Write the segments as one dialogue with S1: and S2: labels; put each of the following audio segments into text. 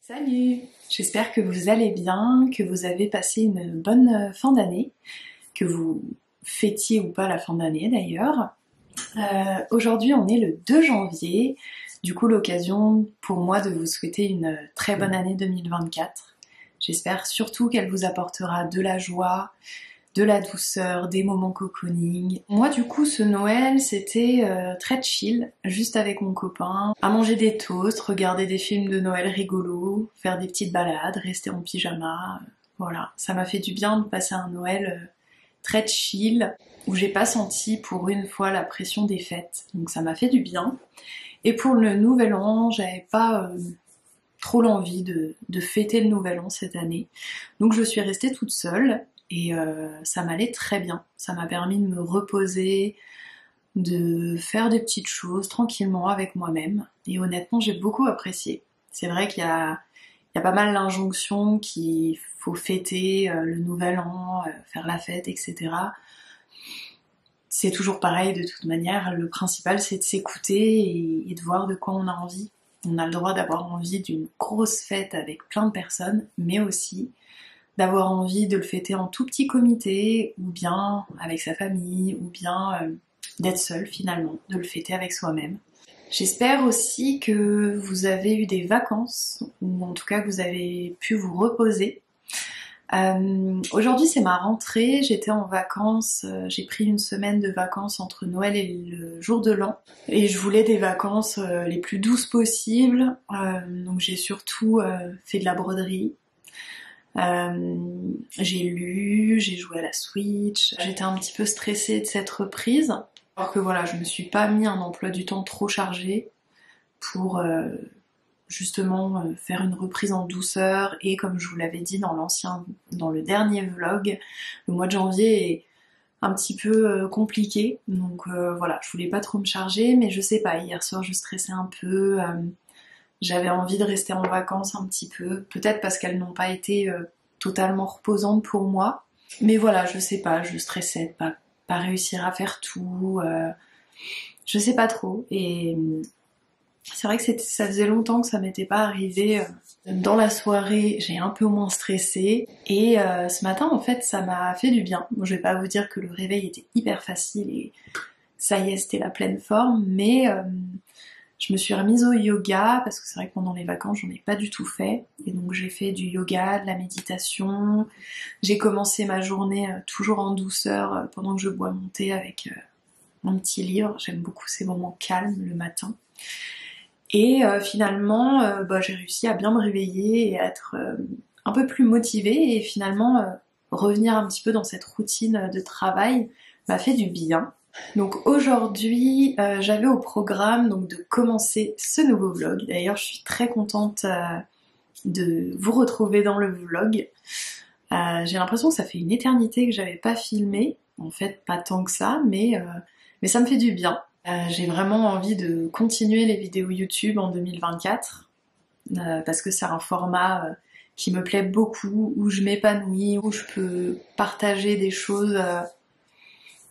S1: Salut! J'espère que vous allez bien, que vous avez passé une bonne fin d'année, que vous fêtiez ou pas la fin d'année d'ailleurs. Aujourd'hui on est le 2 janvier, du coup l'occasion pour moi de vous souhaiter une très bonne année 2024. J'espère surtout qu'elle vous apportera de la joie, de la douceur, des moments cocooning. Moi du coup ce Noël c'était très chill, juste avec mon copain, à manger des toasts, regarder des films de Noël rigolos, faire des petites balades, rester en pyjama. Voilà, ça m'a fait du bien de passer un Noël très chill, où j'ai pas senti pour une fois la pression des fêtes, donc ça m'a fait du bien. Et pour le nouvel an, j'avais pas trop l'envie de fêter le nouvel an cette année, donc je suis restée toute seule. Et ça m'allait très bien. Ça m'a permis de me reposer, de faire des petites choses tranquillement avec moi-même. Et honnêtement, j'ai beaucoup apprécié. C'est vrai qu'il y a pas mal d'injonctions qu'il faut fêter le nouvel an, faire la fête, etc. C'est toujours pareil de toute manière. Le principal, c'est de s'écouter et de voir de quoi on a envie. On a le droit d'avoir envie d'une grosse fête avec plein de personnes, mais aussi d'avoir envie de le fêter en tout petit comité, ou bien avec sa famille, ou bien d'être seul finalement, de le fêter avec soi-même. J'espère aussi que vous avez eu des vacances, ou en tout cas que vous avez pu vous reposer. Aujourd'hui c'est ma rentrée, j'étais en vacances, j'ai pris une semaine de vacances entre Noël et le jour de l'an. Et je voulais des vacances les plus douces possibles, donc j'ai surtout fait de la broderie. J'ai lu, j'ai joué à la Switch, j'étais un petit peu stressée de cette reprise, alors que voilà, je me suis pas mis un emploi du temps trop chargé pour justement faire une reprise en douceur. Et comme je vous l'avais dit dans le dernier vlog, le mois de janvier est un petit peu compliqué, donc voilà, je voulais pas trop me charger, mais je sais pas, hier soir je stressais un peu. J'avais envie de rester en vacances un petit peu, peut-être parce qu'elles n'ont pas été totalement reposantes pour moi. Mais voilà, je sais pas, je stressais de pas réussir à faire tout, je sais pas trop. Et c'est vrai que ça faisait longtemps que ça m'était pas arrivé. Dans la soirée, j'ai un peu moins stressé. Et ce matin, en fait, ça m'a fait du bien. Bon, je vais pas vous dire que le réveil était hyper facile et ça y est, c'était la pleine forme, mais je me suis remise au yoga parce que c'est vrai que pendant les vacances j'en ai pas du tout fait, et donc j'ai fait du yoga, de la méditation. J'ai commencé ma journée toujours en douceur pendant que je bois mon thé avec mon petit livre. J'aime beaucoup ces moments calmes le matin. Et finalement j'ai réussi à bien me réveiller et à être un peu plus motivée, et finalement revenir un petit peu dans cette routine de travail m'a fait du bien. Donc aujourd'hui, j'avais au programme donc de commencer ce nouveau vlog. D'ailleurs, je suis très contente de vous retrouver dans le vlog. J'ai l'impression que ça fait une éternité que j'avais pas filmé. En fait, pas tant que ça, mais ça me fait du bien. J'ai vraiment envie de continuer les vidéos YouTube en 2024 parce que c'est un format qui me plaît beaucoup, où je m'épanouis, où je peux partager des choses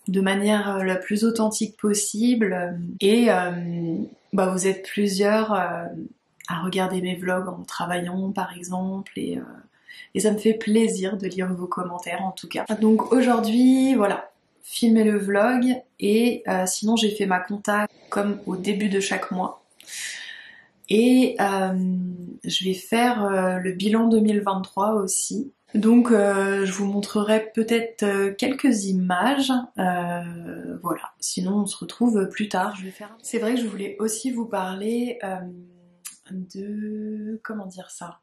S1: de manière la plus authentique possible. Et vous êtes plusieurs à regarder mes vlogs en travaillant par exemple, et ça me fait plaisir de lire vos commentaires en tout cas. Donc aujourd'hui, voilà, filmer le vlog, et sinon j'ai fait ma compta comme au début de chaque mois. Et je vais faire le bilan 2023 aussi. Donc je vous montrerai peut-être quelques images, voilà. Sinon on se retrouve plus tard. C'est vrai que je voulais aussi vous parler de... comment dire ça,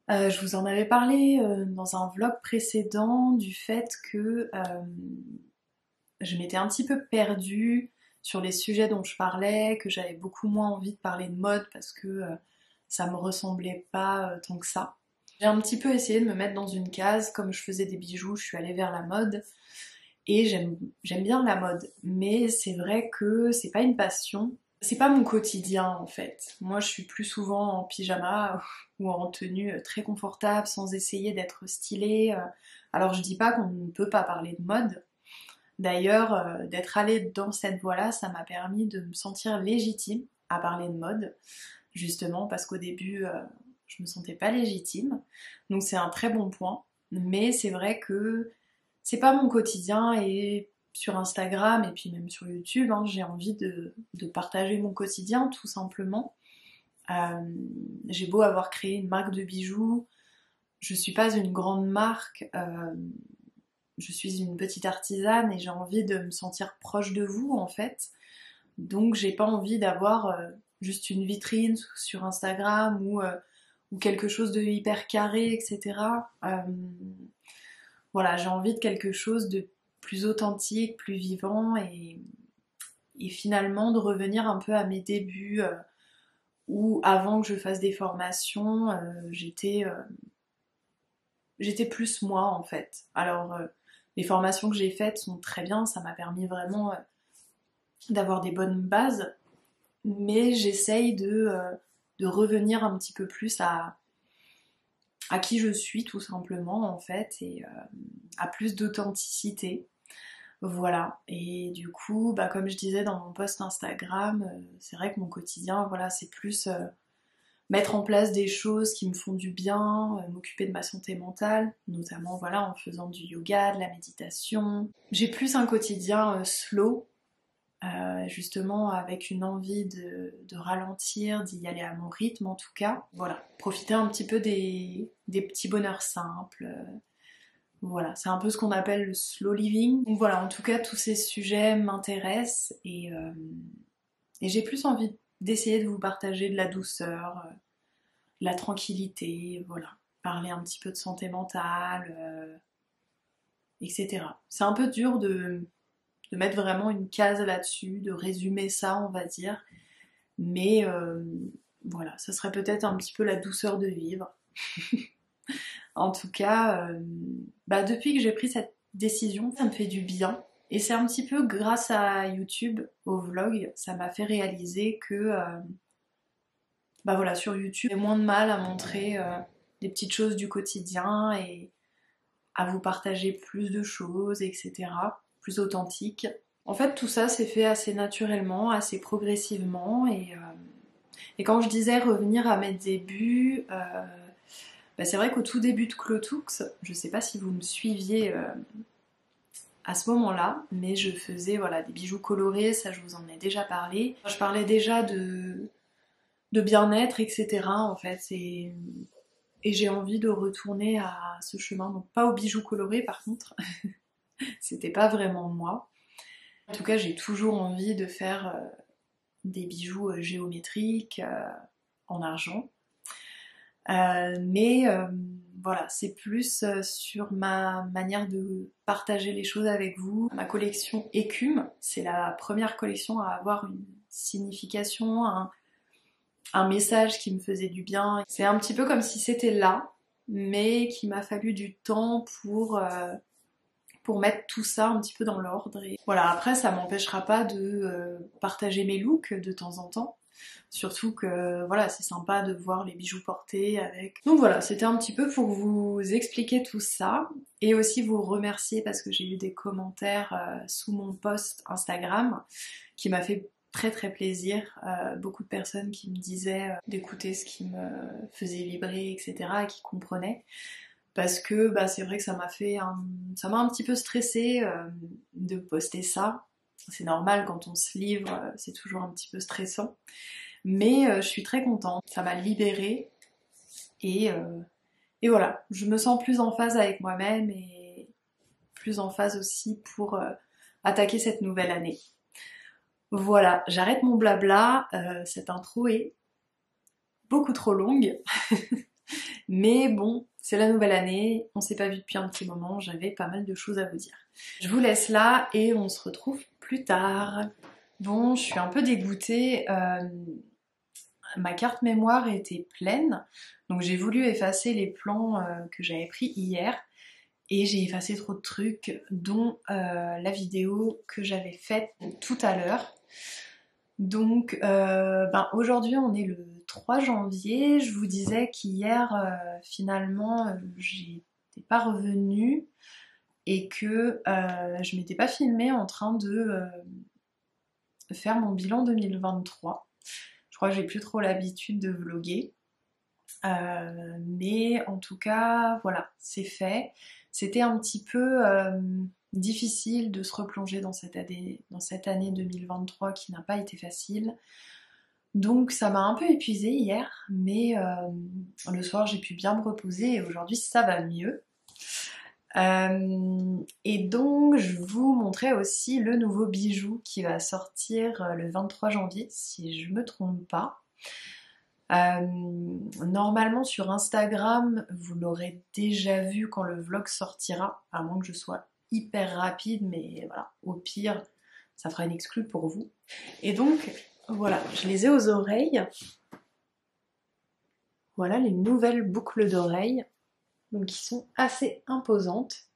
S1: je vous en avais parlé dans un vlog précédent, du fait que je m'étais un petit peu perdue sur les sujets dont je parlais, que j'avais beaucoup moins envie de parler de mode parce que ça me ressemblait pas tant que ça. J'ai un petit peu essayé de me mettre dans une case. Comme je faisais des bijoux, je suis allée vers la mode, et j'aime bien la mode, mais c'est vrai que c'est pas une passion, c'est pas mon quotidien en fait. Moi je suis plus souvent en pyjama ou en tenue très confortable, sans essayer d'être stylée. Alors je dis pas qu'on ne peut pas parler de mode. D'ailleurs, d'être allée dans cette voie-là, ça m'a permis de me sentir légitime à parler de mode, justement parce qu'au début je me sentais pas légitime. Donc c'est un très bon point. Mais c'est vrai que c'est pas mon quotidien et sur Instagram et puis même sur YouTube, hein, j'ai envie de partager mon quotidien tout simplement. J'ai beau avoir créé une marque de bijoux, je suis pas une grande marque, je suis une petite artisane et j'ai envie de me sentir proche de vous en fait. Donc j'ai pas envie d'avoir juste une vitrine sur Instagram ou quelque chose de hyper carré, etc. Voilà, j'ai envie de quelque chose de plus authentique, plus vivant et finalement de revenir un peu à mes débuts où avant que je fasse des formations, j'étais plus moi en fait. Alors les formations que j'ai faites sont très bien, ça m'a permis vraiment d'avoir des bonnes bases, mais j'essaye de revenir un petit peu plus à qui je suis tout simplement en fait et à plus d'authenticité. Voilà, et du coup, bah, comme je disais dans mon post Instagram, c'est vrai que mon quotidien, voilà, c'est plus mettre en place des choses qui me font du bien, m'occuper de ma santé mentale, notamment voilà, en faisant du yoga, de la méditation. J'ai plus un quotidien slow, justement avec une envie de ralentir, d'y aller à mon rythme en tout cas. Voilà, profiter un petit peu des petits bonheurs simples. Voilà, c'est un peu ce qu'on appelle le slow living. Donc voilà, en tout cas, tous ces sujets m'intéressent et j'ai plus envie d'essayer de vous partager de la douceur, de la tranquillité, voilà. Parler un petit peu de santé mentale, etc. C'est un peu dur de mettre vraiment une case là-dessus, de résumer ça, on va dire. Mais voilà, ça serait peut-être un petit peu la douceur de vivre. En tout cas, bah depuis que j'ai pris cette décision, ça me fait du bien. Et c'est un petit peu grâce à YouTube, au vlog, ça m'a fait réaliser que bah voilà, sur YouTube, j'ai moins de mal à montrer des petites choses du quotidien et à vous partager plus de choses, etc. Plus authentiques. En fait, tout ça s'est fait assez naturellement, assez progressivement. Et quand je disais revenir à mes débuts, bah c'est vrai qu'au tout début de Clotux, je sais pas si vous me suiviez à ce moment-là, mais je faisais voilà, des bijoux colorés, ça je vous en ai déjà parlé. Je parlais déjà de bien-être, etc. en fait, et j'ai envie de retourner à ce chemin, donc pas aux bijoux colorés par contre, c'était pas vraiment moi. En tout cas, j'ai toujours envie de faire des bijoux géométriques en argent. Mais voilà, c'est plus sur ma manière de partager les choses avec vous. Ma collection Écume, c'est la première collection à avoir une signification, un message qui me faisait du bien. C'est un petit peu comme si c'était là, mais qu'il m'a fallu du temps pour mettre tout ça un petit peu dans l'ordre. Et voilà, après ça m'empêchera pas de partager mes looks de temps en temps. Surtout que voilà, c'est sympa de voir les bijoux portés avec. Donc voilà, c'était un petit peu pour vous expliquer tout ça et aussi vous remercier parce que j'ai eu des commentaires sous mon post Instagram qui m'a fait très très plaisir. Beaucoup de personnes qui me disaient d'écouter ce qui me faisait vibrer, etc. et qui comprenaient. Parce que bah, c'est vrai que ça m'a un petit peu stressée de poster ça. C'est normal quand on se livre, c'est toujours un petit peu stressant. Mais je suis très contente, ça m'a libérée et, et voilà, je me sens plus en phase avec moi-même et plus en phase aussi pour attaquer cette nouvelle année. Voilà, j'arrête mon blabla, cette intro est beaucoup trop longue, mais bon, c'est la nouvelle année, on s'est pas vu depuis un petit moment, j'avais pas mal de choses à vous dire. Je vous laisse là et on se retrouve plus tard. Bon, je suis un peu dégoûtée. Ma carte mémoire était pleine, donc j'ai voulu effacer les plans que j'avais pris hier et j'ai effacé trop de trucs, dont la vidéo que j'avais faite tout à l'heure. Donc aujourd'hui on est le 3 janvier, je vous disais qu'hier finalement j'étais pas revenue et que je m'étais pas filmée en train de faire mon bilan 2023. Je crois que j'ai plus trop l'habitude de vlogger. Mais en tout cas, voilà, c'est fait. C'était un petit peu difficile de se replonger dans cette année 2023 qui n'a pas été facile. Donc ça m'a un peu épuisée hier, mais le soir j'ai pu bien me reposer et aujourd'hui ça va mieux. Et donc je vous montrais aussi le nouveau bijou qui va sortir le 23 janvier, si je me trompe pas. Normalement sur Instagram, vous l'aurez déjà vu quand le vlog sortira, à moins que je sois hyper rapide, mais voilà, au pire, ça fera une exclue pour vous. Et donc, voilà, je les ai aux oreilles. Voilà les nouvelles boucles d'oreilles, donc qui sont assez imposantes.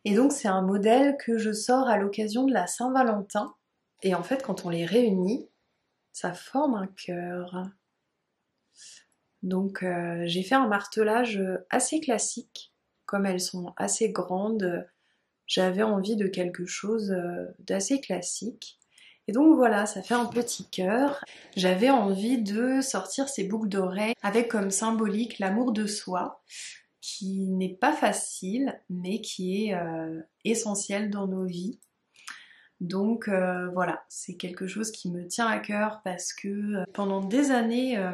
S1: Et donc c'est un modèle que je sors à l'occasion de la Saint-Valentin. Et en fait, quand on les réunit, ça forme un cœur. Donc j'ai fait un martelage assez classique. Comme elles sont assez grandes, j'avais envie de quelque chose d'assez classique. Et donc voilà, ça fait un petit cœur. J'avais envie de sortir ces boucles d'oreilles avec comme symbolique l'amour de soi, qui n'est pas facile, mais qui est essentiel dans nos vies. Donc voilà, c'est quelque chose qui me tient à cœur parce que pendant des années,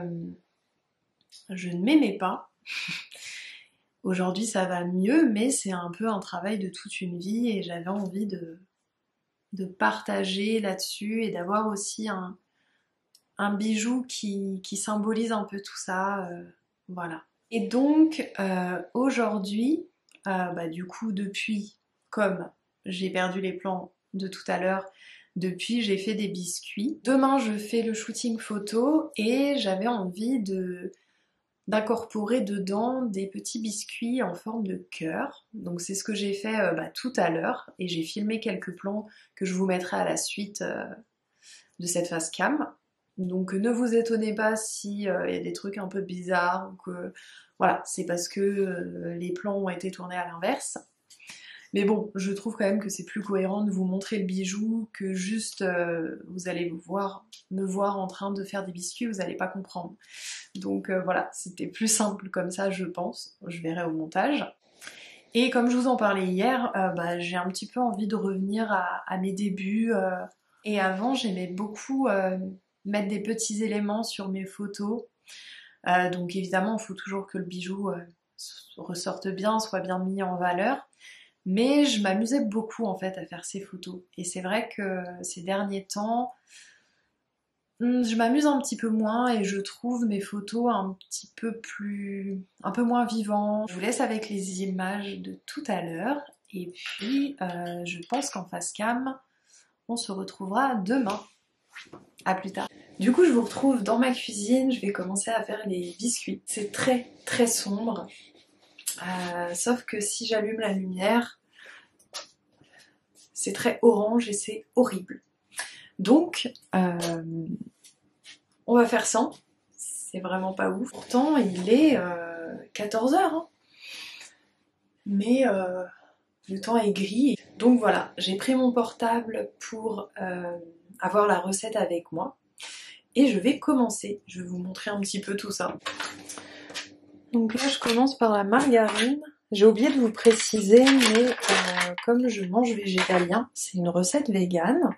S1: je ne m'aimais pas. Aujourd'hui ça va mieux, mais c'est un peu un travail de toute une vie et j'avais envie de partager là-dessus et d'avoir aussi un bijou qui symbolise un peu tout ça. Voilà. Et donc aujourd'hui, du coup depuis, comme j'ai perdu les plans de tout à l'heure, depuis j'ai fait des biscuits. Demain je fais le shooting photo et j'avais envie d'incorporer dedans des petits biscuits en forme de cœur. Donc c'est ce que j'ai fait tout à l'heure et j'ai filmé quelques plans que je vous mettrai à la suite de cette face cam. Donc ne vous étonnez pas si y a des trucs un peu bizarres ou que voilà, c'est parce que les plans ont été tournés à l'inverse. Mais bon, je trouve quand même que c'est plus cohérent de vous montrer le bijou que juste vous allez me voir en train de faire des biscuits, vous n'allez pas comprendre. Donc voilà, c'était plus simple comme ça, je pense. Je verrai au montage. Et comme je vous en parlais hier, j'ai un petit peu envie de revenir à mes débuts. Et avant, j'aimais beaucoup mettre des petits éléments sur mes photos. Donc évidemment, il faut toujours que le bijou ressorte bien, soit bien mis en valeur. Mais je m'amusais beaucoup en fait à faire ces photos. Et c'est vrai que ces derniers temps, je m'amuse un petit peu moins et je trouve mes photos un peu moins vivantes. Je vous laisse avec les images de tout à l'heure. Et puis, je pense qu'en face cam, on se retrouvera demain. À plus tard. Du coup, je vous retrouve dans ma cuisine. Je vais commencer à faire les biscuits. C'est très très sombre. Sauf que si j'allume la lumière, c'est très orange et c'est horrible. Donc, on va faire ça. C'est vraiment pas ouf. Pourtant, il est 14h. Hein. Mais le temps est gris. Donc voilà, j'ai pris mon portable pour avoir la recette avec moi. Et je vais commencer. Je vais vous montrer un petit peu tout ça. Donc là, je commence par la margarine. J'ai oublié de vous préciser, mais comme je mange végétalien, c'est une recette végane.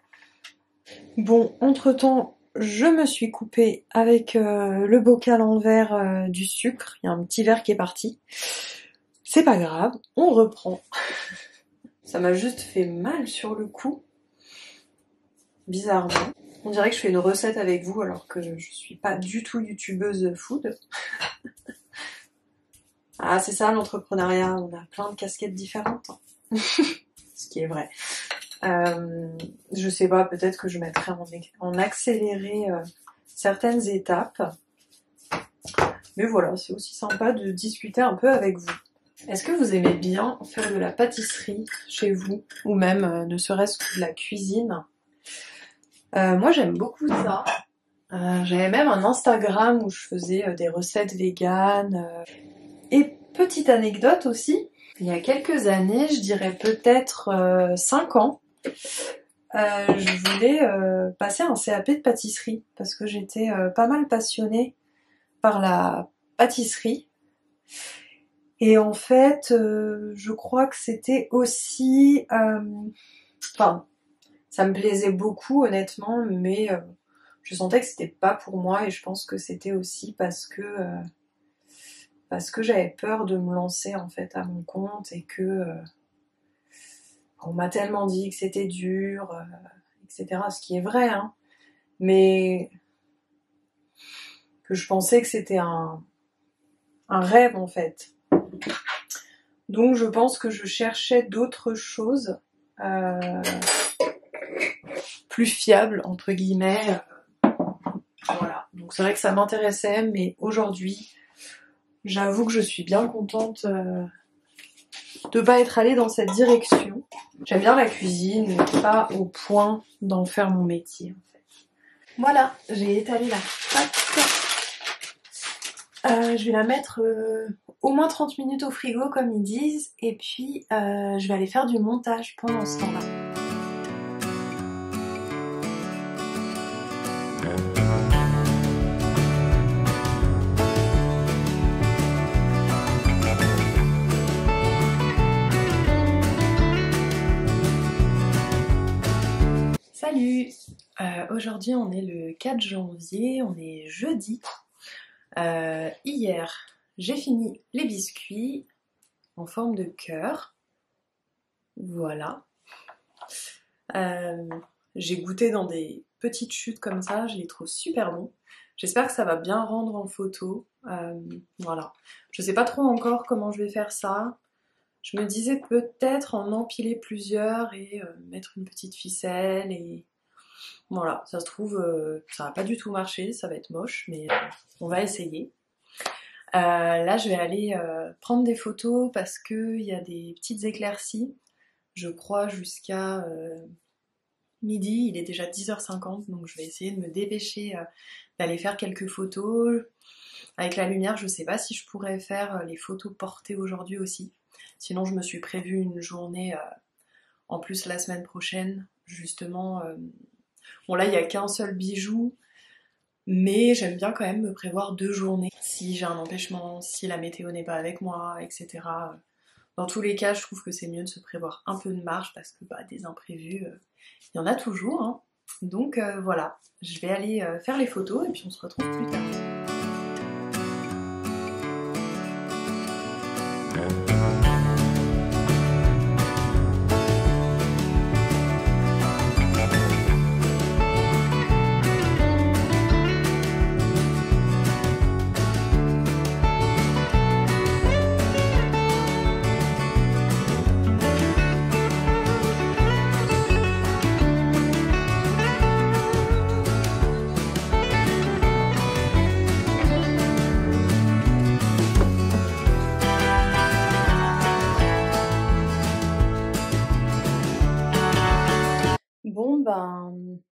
S1: Bon, entre-temps, je me suis coupée avec le bocal en verre du sucre. Il y a un petit verre qui est parti. C'est pas grave, on reprend. Ça m'a juste fait mal sur le cou. Bizarrement. On dirait que je fais une recette avec vous alors que je suis pas du tout youtubeuse food. Ah, c'est ça l'entrepreneuriat, on a plein de casquettes différentes. Ce qui est vrai. Je sais pas, peut-être que je mettrai en accéléré certaines étapes. Mais voilà, c'est aussi sympa de discuter un peu avec vous. Est-ce que vous aimez bien faire de la pâtisserie chez vous? Ou même ne serait-ce que de la cuisine? Moi j'aime beaucoup ça. J'avais même un Instagram où je faisais des recettes véganes. Et petite anecdote aussi, il y a quelques années, je dirais peut-être 5 ans, je voulais passer un CAP de pâtisserie parce que j'étais pas mal passionnée par la
S2: pâtisserie. Et en fait, je crois que c'était aussi... Enfin, ça me plaisait beaucoup honnêtement, mais je sentais que c'était pas pour moi et je pense que c'était aussi parce que j'avais peur de me lancer en fait à mon compte et que on m'a tellement dit que c'était dur, etc. Ce qui est vrai, hein, mais que je pensais que c'était un rêve en fait. Donc je pense que je cherchais d'autres choses plus fiables entre guillemets. Voilà. Donc c'est vrai que ça m'intéressait, mais aujourd'hui, j'avoue que je suis bien contente de pas être allée dans cette direction. J'aime bien la cuisine, mais pas au point d'en faire mon métier en fait. Voilà, j'ai étalé la pâte. Je vais la mettre au moins 30 minutes au frigo comme ils disent, et puis je vais aller faire du montage pendant ce temps-là. Salut, aujourd'hui on est le 4 janvier, on est jeudi. Hier j'ai fini les biscuits en forme de cœur. Voilà. J'ai goûté dans des petites chutes comme ça, je les trouve super bons. J'espère que ça va bien rendre en photo. Voilà. Je sais pas trop encore comment je vais faire ça. Je me disais peut-être en empiler plusieurs et mettre une petite ficelle et voilà, ça se trouve ça va pas du tout marcher, ça va être moche, mais on va essayer. Là je vais aller prendre des photos parce qu'il y a des petites éclaircies, je crois jusqu'à midi, il est déjà 10h50, donc je vais essayer de me dépêcher d'aller faire quelques photos. Avec la lumière, je sais pas si je pourrais faire les photos portées aujourd'hui aussi. Sinon, je me suis prévu une journée en plus la semaine prochaine, justement. Bon là, il n'y a qu'un seul bijou, mais j'aime bien quand même me prévoir 2 journées. Si j'ai un empêchement, si la météo n'est pas avec moi, etc. Dans tous les cas, je trouve que c'est mieux de se prévoir un peu de marge parce que des imprévus, il y en a toujours. Hein. Donc voilà, je vais aller faire les photos et puis on se retrouve plus tard. Bon,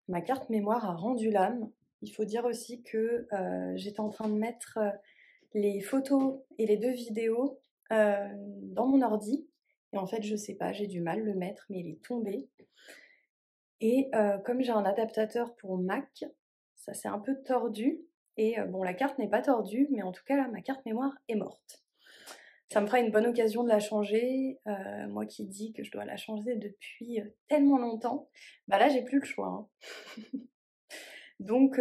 S2: ma carte mémoire a rendu l'âme. Il faut dire aussi que j'étais en train de mettre les photos et les 2 vidéos dans mon ordi. Et en fait, je sais pas, j'ai du mal à le mettre, mais il est tombé. Et comme j'ai un adaptateur pour Mac, ça s'est un peu tordu. Et bon, la carte n'est pas tordue, mais en tout cas, là, ma carte mémoire est morte. Ça me fera une bonne occasion de la changer. Moi qui dis que je dois la changer depuis tellement longtemps, là j'ai plus le choix. Hein. Donc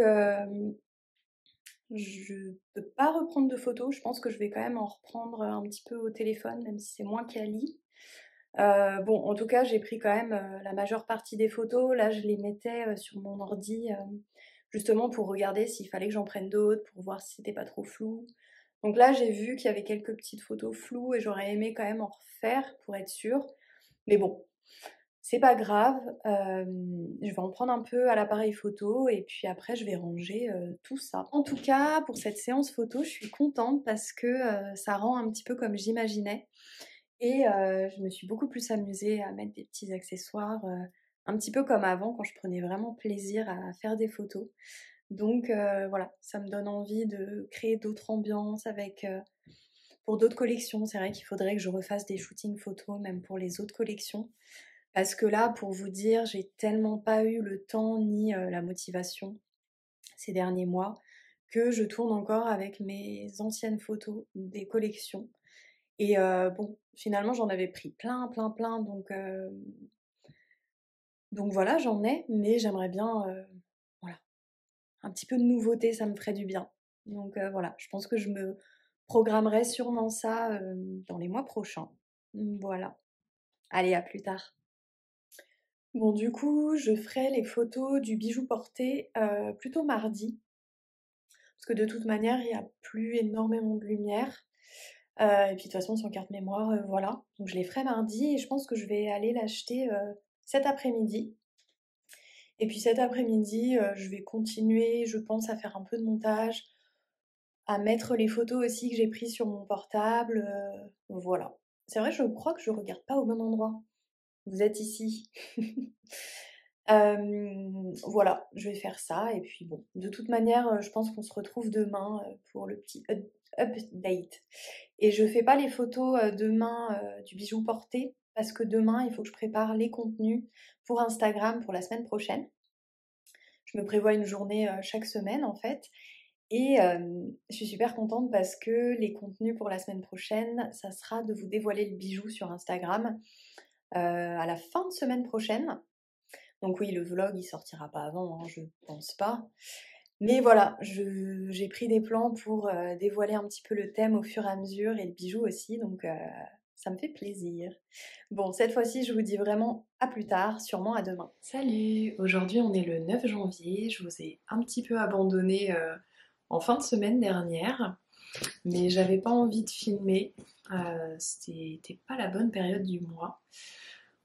S2: je peux pas reprendre de photos. Je pense que je vais quand même en reprendre un petit peu au téléphone, même si c'est moins quali. Bon, en tout cas, j'ai pris quand même la majeure partie des photos. Là, je les mettais sur mon ordi justement pour regarder s'il fallait que j'en prenne d'autres, pour voir si c'était pas trop flou. Donc là, j'ai vu qu'il y avait quelques petites photos floues et j'aurais aimé quand même en refaire pour être sûre. Mais bon, c'est pas grave. Je vais en prendre un peu à l'appareil photo et puis après, je vais ranger tout ça. En tout cas, pour cette séance photo, je suis contente parce que ça rend un petit peu comme j'imaginais. Et je me suis beaucoup plus amusée à mettre des petits accessoires, un petit peu comme avant, quand je prenais vraiment plaisir à faire des photos. Donc voilà, ça me donne envie de créer d'autres ambiances avec pour d'autres collections. C'est vrai qu'il faudrait que je refasse des shootings photos, même pour les autres collections. Parce que là, pour vous dire, j'ai tellement pas eu le temps ni la motivation ces derniers mois que je tourne encore avec mes anciennes photos des collections. Et bon, finalement j'en avais pris plein, donc voilà, j'en ai, mais j'aimerais bien, voilà, un petit peu de nouveauté, ça me ferait du bien. Donc voilà, je pense que je me programmerai sûrement ça, dans les mois prochains. Voilà. Allez, à plus tard. Bon, du coup, je ferai les photos du bijou porté, plutôt mardi, parce que de toute manière, il y a plus énormément de lumière, et puis de toute façon sans carte mémoire, voilà. Donc je les ferai mardi et je pense que je vais aller l'acheter, cet après-midi. Et puis cet après-midi, je vais continuer, je pense, à faire un peu de montage, à mettre les photos aussi que j'ai prises sur mon portable, voilà. C'est vrai, je crois que je regarde pas au bon endroit. Vous êtes ici. Voilà, je vais faire ça et puis bon, de toute manière, je pense qu'on se retrouve demain, pour le petit update. Et je fais pas les photos, demain, du bijou porté parce que demain, il faut que je prépare les contenus pour Instagram pour la semaine prochaine. Je me prévois une journée, chaque semaine en fait et je suis super contente parce que les contenus pour la semaine prochaine, ça sera de vous dévoiler le bijou sur Instagram, à la fin de semaine prochaine. Donc oui, le vlog, il sortira pas avant, hein, je pense pas. Mais voilà, j'ai pris des plans pour dévoiler un petit peu le thème au fur et à mesure et le bijou aussi, donc ça me fait plaisir. Bon, cette fois-ci, je vous dis vraiment à plus tard, sûrement à demain.
S1: Salut! Aujourd'hui on est le 9 janvier, je vous ai un petit peu abandonné en fin de semaine dernière, mais j'avais pas envie de filmer, c'était pas la bonne période du mois.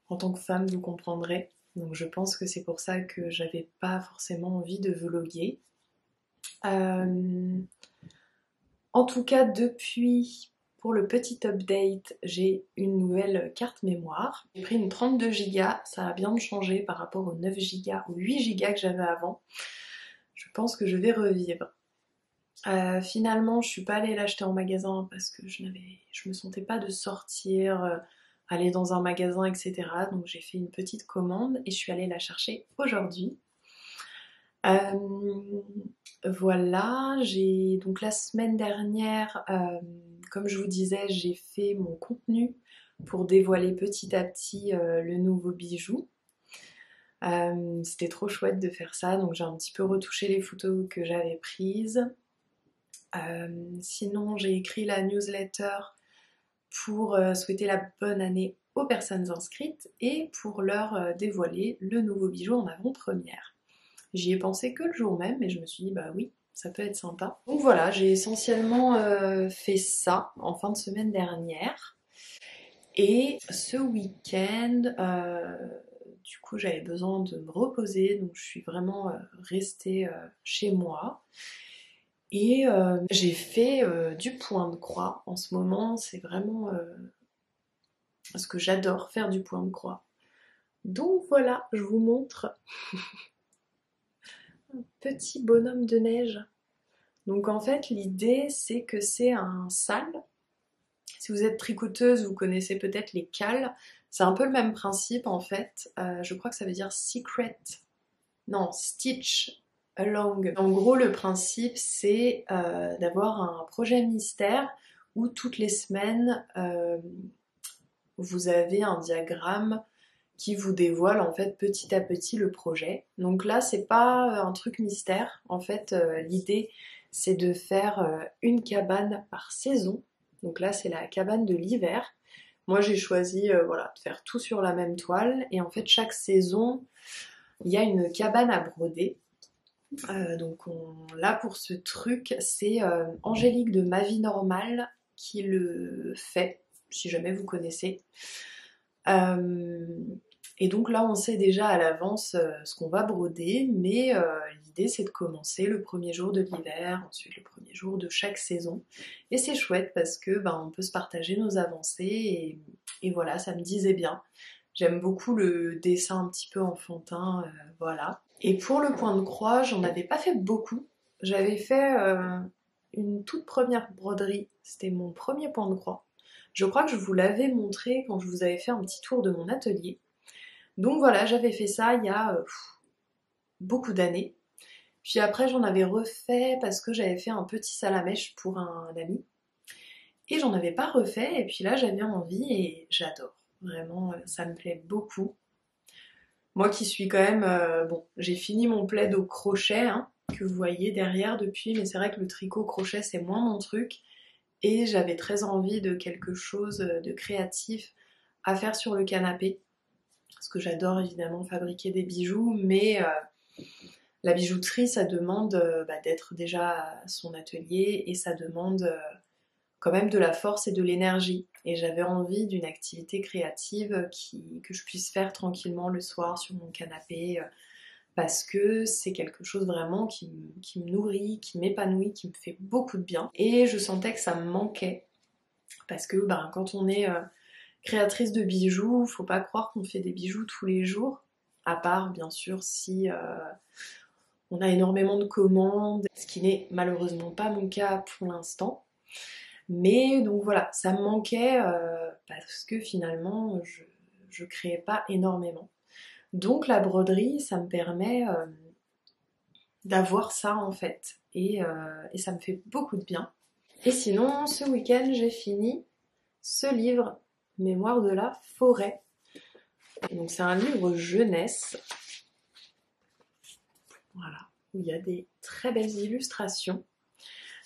S1: En tant que femme, vous comprendrez, donc je pense que c'est pour ça que j'avais pas forcément envie de vlogger. En tout cas, depuis, pour le petit update, j'ai une nouvelle carte mémoire. J'ai pris une 32 Go, ça a bien changé par rapport aux 9 Go ou 8 Go que j'avais avant. Je pense que je vais revivre. Finalement, je suis pas allée l'acheter en magasin parce que je me sentais pas de sortir, aller dans un magasin, etc. Donc j'ai fait une petite commande et je suis allée la chercher aujourd'hui. Voilà, donc la semaine dernière, comme je vous disais, j'ai fait mon contenu pour dévoiler petit à petit le nouveau bijou. C'était trop chouette de faire ça, donc j'ai un petit peu retouché les photos que j'avais prises. Sinon, j'ai écrit la newsletter pour souhaiter la bonne année aux personnes inscrites et pour leur dévoiler le nouveau bijou en avant-première. J'y ai pensé que le jour même, mais je me suis dit, bah oui, ça peut être sympa. Donc voilà, j'ai essentiellement fait ça en fin de semaine dernière. Et ce week-end, du coup, j'avais besoin de me reposer, donc je suis vraiment restée chez moi. Et j'ai fait du point de croix. En ce moment, c'est vraiment ce que j'adore, faire du point de croix. Donc voilà, je vous montre un petit bonhomme de neige. Donc en fait, l'idée, c'est que c'est un sal. Si vous êtes tricoteuse, vous connaissez peut-être les cales. C'est un peu le même principe en fait. Je crois que ça veut dire secret. Non, stitch along. En gros, le principe, c'est d'avoir un projet mystère où toutes les semaines, vous avez un diagramme qui vous dévoile en fait petit à petit le projet. Donc là, c'est pas un truc mystère. En fait, l'idée, c'est de faire une cabane par saison. Donc là, c'est la cabane de l'hiver. Moi, j'ai choisi voilà, de faire tout sur la même toile. Et en fait, chaque saison, il y a une cabane à broder. Là, pour ce truc, c'est Angélique de Ma Vie Normale qui le fait, si jamais vous connaissez. Et donc là, on sait déjà à l'avance ce qu'on va broder, mais l'idée c'est de commencer le premier jour de l'hiver, ensuite le premier jour de chaque saison. Et c'est chouette parce que on peut se partager nos avancées et voilà, ça me disait bien. J'aime beaucoup le dessin un petit peu enfantin, voilà. Et pour le point de croix, j'en avais pas fait beaucoup. J'avais fait une toute première broderie, c'était mon premier point de croix. Je crois que je vous l'avais montré quand je vous avais fait un petit tour de mon atelier. Donc voilà, j'avais fait ça il y a beaucoup d'années.
S2: Puis après j'en avais refait parce que j'avais fait un petit salamèche pour un ami. Et j'en avais pas refait, et puis là j'avais envie et j'adore. Vraiment, ça me plaît beaucoup. Moi qui suis quand même... bon, j'ai fini mon plaid au crochet, hein, que vous voyez derrière depuis, mais c'est vrai que le tricot crochet c'est moins mon truc. Et j'avais très envie de quelque chose de créatif à faire sur le canapé. Parce que j'adore évidemment fabriquer des bijoux, mais la bijouterie ça demande d'être déjà à son atelier et ça demande quand même de la force et de l'énergie. Et j'avais envie d'une activité créative que je puisse faire tranquillement le soir sur mon canapé, parce que c'est quelque chose vraiment qui me nourrit, qui m'épanouit, qui me fait beaucoup de bien. Et je sentais que ça me manquait, parce que quand on est créatrice de bijoux, faut pas croire qu'on fait des bijoux tous les jours, à part bien sûr si on a énormément de commandes, ce qui n'est malheureusement pas mon cas pour l'instant. Mais donc voilà, ça me manquait parce que finalement je créais pas énormément. Donc la broderie, ça me permet d'avoir ça en fait. Et ça me fait beaucoup de bien. Et sinon, ce week-end, j'ai fini ce livre, Mémoire de la forêt. Donc c'est un livre jeunesse. Voilà, où il y a des très belles illustrations.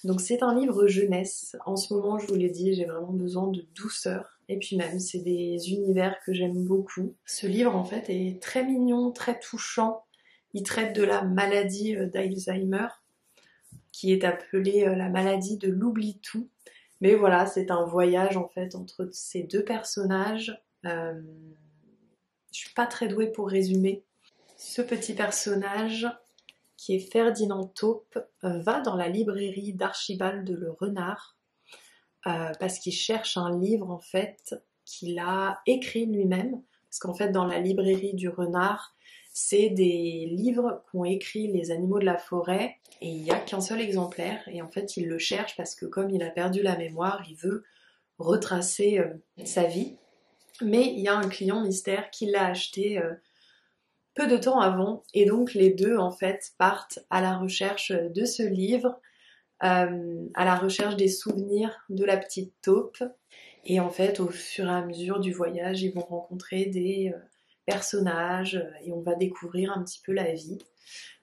S2: Donc c'est un livre jeunesse. En ce moment, je vous l'ai dit, j'ai vraiment besoin de douceur. Et puis même, c'est des univers que j'aime beaucoup. Ce livre, en fait, est très mignon, très touchant. Il traite de la maladie d'Alzheimer, qui est appelée la maladie de l'oubli-tout. Mais voilà, c'est un voyage, en fait, entre ces deux personnages. Je suis pas très douée pour résumer. Ce petit personnage, qui est Ferdinand Taupe, va dans la librairie d'Archibald Le Renard parce qu'il cherche un livre en fait qu'il a écrit lui-même, parce qu'en fait dans la librairie du Renard, c'est des livres qu'ont écrit les animaux de la forêt et il n'y a qu'un seul exemplaire et en fait il le cherche parce que comme il a perdu la mémoire, il veut retracer sa vie, mais il y a un client mystère qui l'a acheté peu de temps avant, et donc les deux en fait partent à la recherche de ce livre, à la recherche des souvenirs de la petite taupe, et en fait au fur et à mesure du voyage ils vont rencontrer des personnages et on va découvrir un petit peu la vie.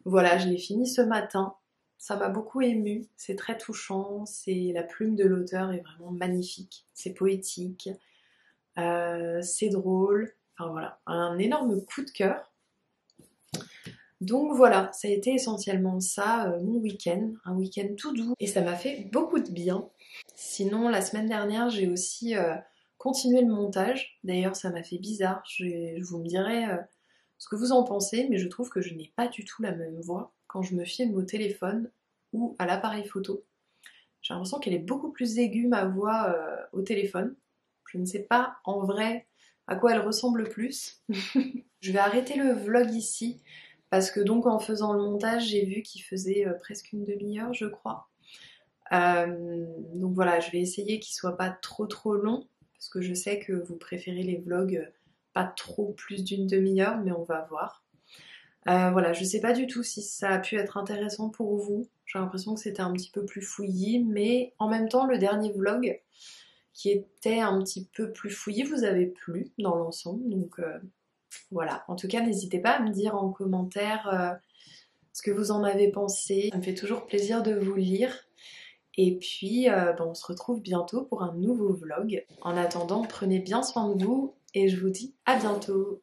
S2: Voilà, je l'ai fini ce matin, ça m'a beaucoup émue, c'est très touchant, la plume de l'auteur est vraiment magnifique, c'est poétique, c'est drôle, enfin voilà, un énorme coup de cœur. Donc voilà, ça a été essentiellement ça, mon week-end, un week-end tout doux, et ça m'a fait beaucoup de bien. Sinon, la semaine dernière, j'ai aussi continué le montage. D'ailleurs, ça m'a fait bizarre, vous me direz ce que vous en pensez, mais je trouve que je n'ai pas du tout la même voix quand je me filme au téléphone ou à l'appareil photo. J'ai l'impression qu'elle est beaucoup plus aiguë, ma voix, au téléphone. Je ne sais pas en vrai à quoi elle ressemble le plus. Je vais arrêter le vlog ici. Parce que donc en faisant le montage, j'ai vu qu'il faisait presque une demi-heure, je crois. Donc voilà, je vais essayer qu'il soit pas trop long, parce que je sais que vous préférez les vlogs pas trop plus d'une demi-heure, mais on va voir. Voilà, je sais pas du tout si ça a pu être intéressant pour vous. J'ai l'impression que c'était un petit peu plus fouillis, mais en même temps, le dernier vlog, qui était un petit peu plus fouillis, vous avez plu dans l'ensemble, donc... Voilà, en tout cas n'hésitez pas à me dire en commentaire ce que vous en avez pensé, ça me fait toujours plaisir de vous lire. Et puis on se retrouve bientôt pour un nouveau vlog. En attendant, prenez bien soin de vous et je vous dis à bientôt.